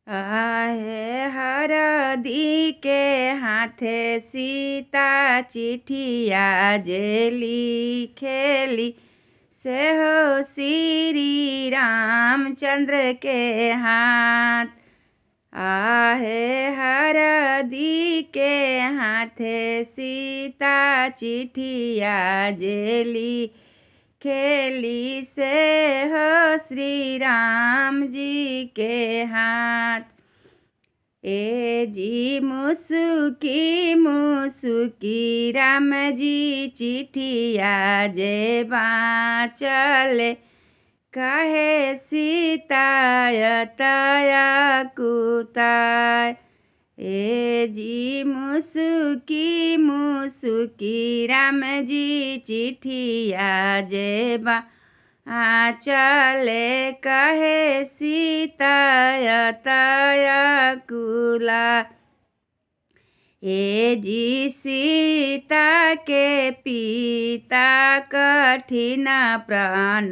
आहे हरदी के हाथे सीता चिठिया जे लिखेली से हो श्री रामचंद्र के हाथ। आहे हरदी के हाथे सीता चिठिया जे लिखेली से हो श्री राम जी के हाथ। ए जी मुसुकी मुसुकी राम जी चिठिया जे बाँचले काहे सीताय तया कुताय। ए जी मुसुकी मुसुकी राम जी चिठिया जे चले कहे सीताय तया कुला। ए जी सीता के पिता कठिन प्राण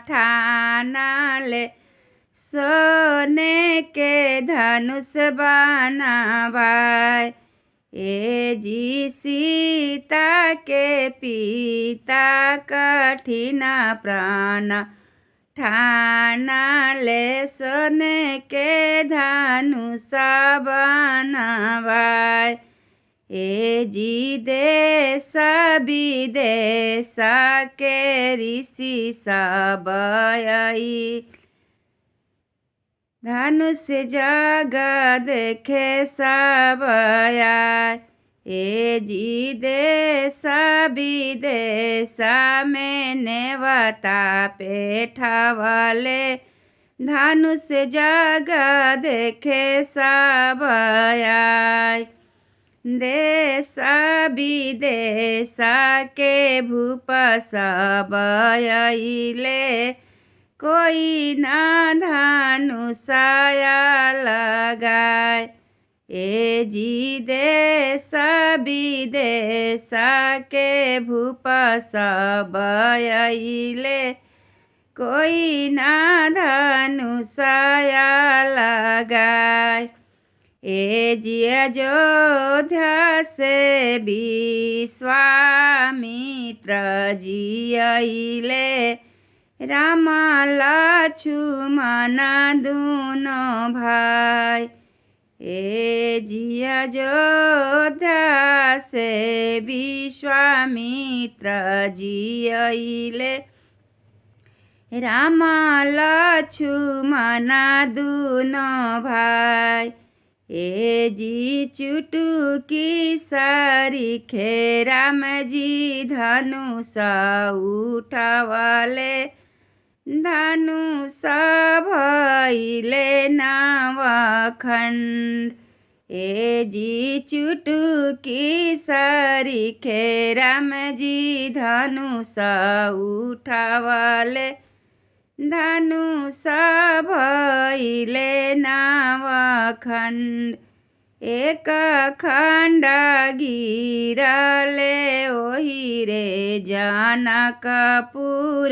ठानले सोने के धनुष बनावाय। ए जी सीता के पिता कठिन प्राण ठानले सोने के धनुष बनावाय। ए जी देश विदेश के ऋषि सब आई धनुष जग देखे सब आय। ए जी देश विदेश में नेवता पेठवले धनुष जग देखे सब आय। देश विदेश के भूप सब अइले कोई ना धनुषया लगाय। ए जी देश विदेश के भूप सब अइले कोई ना धनुषया लगाय। ए जी अयोध्या से विश्वामित्र जी अइले राम लक्ष्मण दुनो भाई। ए जी अयोध्या से विश्वामित्र जी अइले राम लक्ष्मण दुनो भाई। ए जी चुटुकी सरीखे राम जी धनुष उठवले धनुष भइले नवखंड। ए जी चुटुकी सरीखे राम जी धनुष उठवले धनुष भइले नवखंड। एक खंड गिरले ओहि रे जनकपुर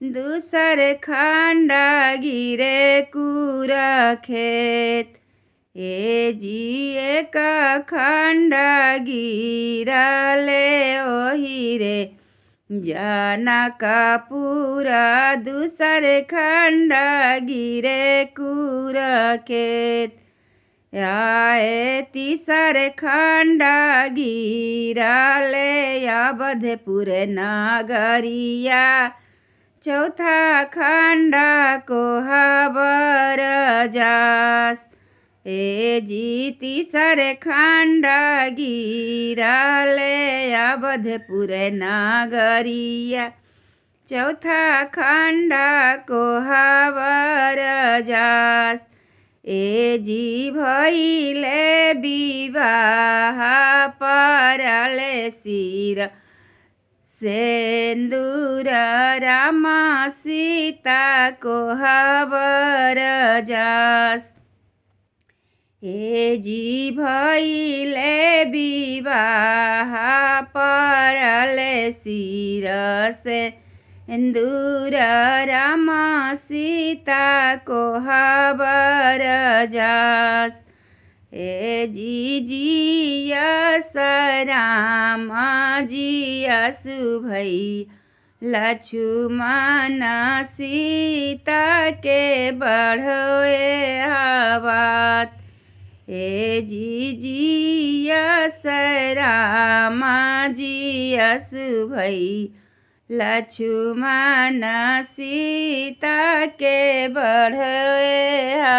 दूसर खंड गिरे कुरुक्षेत्र। ए जी एक खंड गिरले ओहि रे जनकपुर दूसर खंड गिरे कुरुक्षेत्र। आए तीसर खंड गिरले अवधपुर नगरिया चौथा खंड कोहबर जास। ए जी तीसर खंड गिरले अवधपुर नगरिया चौथा खंड कोहबर जास। ए जी भइले विवाह परले सिर सेंदूर राम सीता कोहबर जास। ए जी भइले विवाह परले सिर सेंदूर राम सीता कोहबर जास। हे जी यस राम जी यसु भई लक्ष्मण सीता के बढ़ोए आवत। हे जी यस राम जी यसु भई लक्ष्मण सीता के बढ़ोए